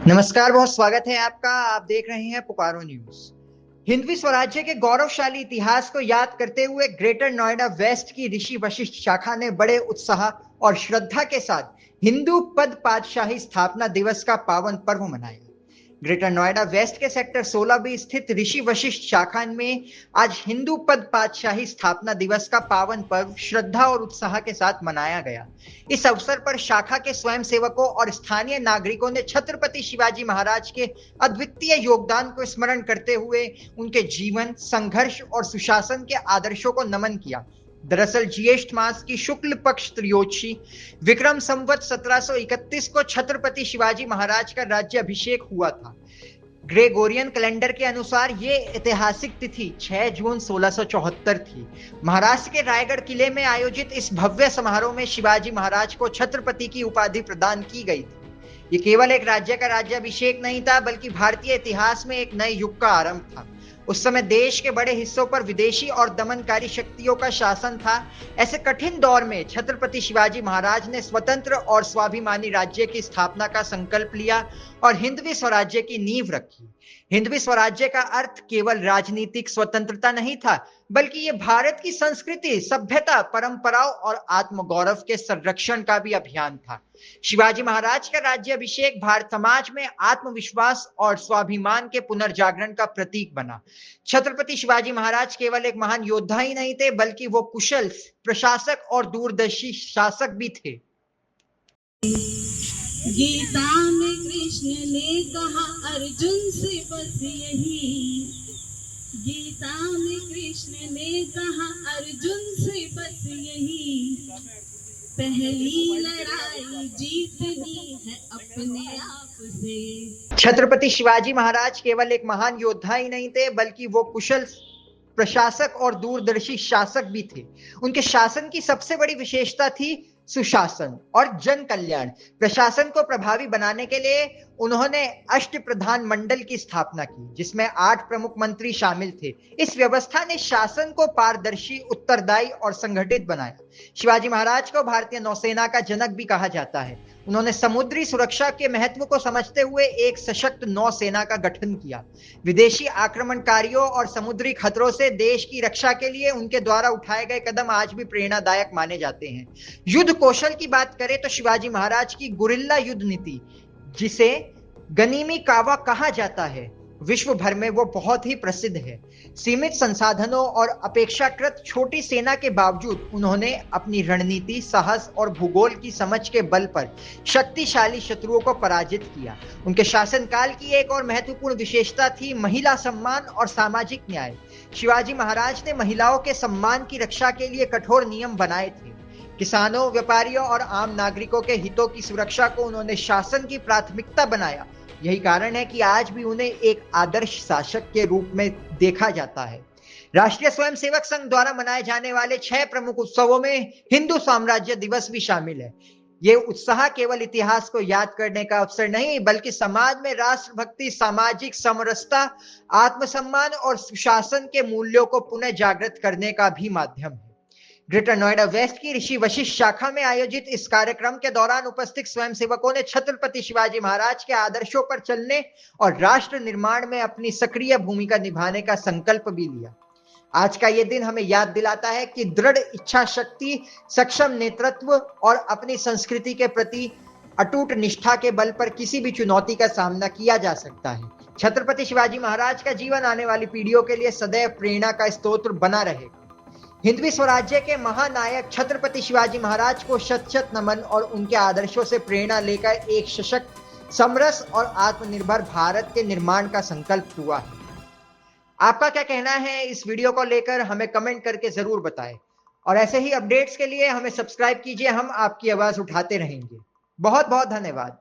नमस्कार, बहुत स्वागत है आपका। आप देख रहे हैं पुकारो न्यूज। हिंदवी स्वराज्य के गौरवशाली इतिहास को याद करते हुए ग्रेटर नोएडा वेस्ट की ऋषि वशिष्ठ शाखा ने बड़े उत्साह और श्रद्धा के साथ हिंदू पद पातशाही स्थापना दिवस का पावन पर्व मनाया। ग्रेटर नोएडा वेस्ट के सेक्टर 16 में स्थित ऋषि वशिष्ठ शाखा में आज हिंदू पद पातशाही स्थापना दिवस का पावन पर्व श्रद्धा और उत्साह के साथ मनाया गया। इस अवसर पर शाखा के स्वयं सेवकों और स्थानीय नागरिकों ने छत्रपति शिवाजी महाराज के अद्वितीय योगदान को स्मरण करते हुए उनके जीवन, संघर्ष और सुशासन के आदर्शों को नमन किया। दरअसल ज्येष्ठ मास की शुक्ल पक्ष त्रयोदशी विक्रम संवत 1731 को छत्रपति शिवाजी महाराज का राज्य अभिषेक हुआ था। ग्रेगोरियन कैलेंडर के अनुसार ये ऐतिहासिक तिथि 6 जून 1674 थी। महाराष्ट्र के रायगढ़ किले में आयोजित इस भव्य समारोह में शिवाजी महाराज को छत्रपति की उपाधि प्रदान की गई थी। ये केवल एक राज्य का राज्याभिषेक नहीं था, बल्कि भारतीय इतिहास में एक नए युग का आरंभ था। उस समय देश के बड़े हिस्सों पर विदेशी और दमनकारी शक्तियों का शासन था। ऐसे कठिन दौर में छत्रपति शिवाजी महाराज ने स्वतंत्र और स्वाभिमानी राज्य की स्थापना का संकल्प लिया और हिंदवी स्वराज्य की नींव रखी। हिंदवी स्वराज्य का अर्थ केवल राजनीतिक स्वतंत्रता नहीं था, बल्कि ये भारत की संस्कृति, सभ्यता, परंपराओं और आत्मगौरव के संरक्षण का भी अभियान था। शिवाजी महाराज का राज्याभिषेक भारत समाज में आत्मविश्वास और स्वाभिमान के पुनर्जागरण का प्रतीक बना। छत्रपति शिवाजी महाराज केवल एक महान योद्धा ही नहीं थे, बल्कि वो कुशल प्रशासक और दूरदर्शी शासक भी थे। गीता में कृष्ण ने कहा अर्जुन से बस यही, गीता में कृष्ण ने कहा अर्जुन से बस यही, पहली लड़ाई जीतनी है अपने आप से। छत्रपति शिवाजी महाराज केवल एक महान योद्धा ही नहीं थे, बल्कि वो कुशल प्रशासक और दूरदर्शी शासक भी थे। उनके शासन की सबसे बड़ी विशेषता थी सुशासन और जन कल्याण। प्रशासन को प्रभावी बनाने के लिए उन्होंने अष्ट प्रधान मंडल की स्थापना की, जिसमें 8 प्रमुख मंत्री शामिल थे। इस व्यवस्था ने शासन को पारदर्शी, उत्तरदायी और संगठित बनाया। शिवाजी महाराज को भारतीय नौसेना का जनक भी कहा जाता है। उन्होंने समुद्री सुरक्षा के महत्व को समझते हुए एक सशक्त नौसेना का गठन किया। विदेशी आक्रमणकारियों और समुद्री खतरों से देश की रक्षा के लिए उनके द्वारा उठाए गए कदम आज भी प्रेरणादायक माने जाते हैं। युद्ध कौशल की बात करें तो शिवाजी महाराज की गुरिल्ला युद्ध नीति, जिसे गनीमी कावा कहा जाता है, विश्व भर में वो बहुत ही प्रसिद्ध है। सीमित संसाधनों और अपेक्षाकृत छोटी सेना के बावजूद उन्होंने अपनी रणनीति, साहस और भूगोल की समझ के बल पर शक्तिशाली शत्रुओं को पराजित किया। उनके शासनकाल की एक और महत्वपूर्ण विशेषता थी महिला सम्मान और सामाजिक न्याय। शिवाजी महाराज ने महिलाओं के सम्मान की रक्षा के लिए कठोर नियम बनाए थे। किसानों, व्यापारियों और आम नागरिकों के हितों की सुरक्षा को उन्होंने शासन की प्राथमिकता बनाया। यही कारण है कि आज भी उन्हें एक आदर्श शासक के रूप में देखा जाता है। राष्ट्रीय स्वयंसेवक संघ द्वारा मनाए जाने वाले 6 प्रमुख उत्सवों में हिंदू साम्राज्य दिवस भी शामिल है। ये उत्साह केवल इतिहास को याद करने का अवसर नहीं, बल्कि समाज में राष्ट्रभक्ति, सामाजिक समरसता, आत्मसम्मान और सुशासन के मूल्यों को पुनः जागृत करने का भी माध्यम है। ग्रेटर नोएडा वेस्ट की ऋषि वशिष्ठ शाखा में आयोजित इस कार्यक्रम के दौरान उपस्थित स्वयंसेवकों ने छत्रपति शिवाजी महाराज के आदर्शों पर चलने और राष्ट्र निर्माण में अपनी सक्रिय भूमिका निभाने का संकल्प भी लिया। आज का ये दिन हमें याद दिलाता है कि दृढ़ इच्छा शक्ति, सक्षम नेतृत्व और अपनी संस्कृति के प्रति अटूट निष्ठा के बल पर किसी भी चुनौती का सामना किया जा सकता है। छत्रपति शिवाजी महाराज का जीवन आने वाली पीढ़ियों के लिए सदैव प्रेरणा का स्रोत बना रहेगा। हिंदवी स्वराज्य के महानायक छत्रपति शिवाजी महाराज को शत शत नमन और उनके आदर्शों से प्रेरणा लेकर एक सशक्त, समरस और आत्मनिर्भर भारत के निर्माण का संकल्प हुआ है। आपका क्या कहना है इस वीडियो को लेकर, हमें कमेंट करके जरूर बताएं। और ऐसे ही अपडेट्स के लिए हमें सब्सक्राइब कीजिए, हम आपकी आवाज उठाते रहेंगे। बहुत बहुत धन्यवाद।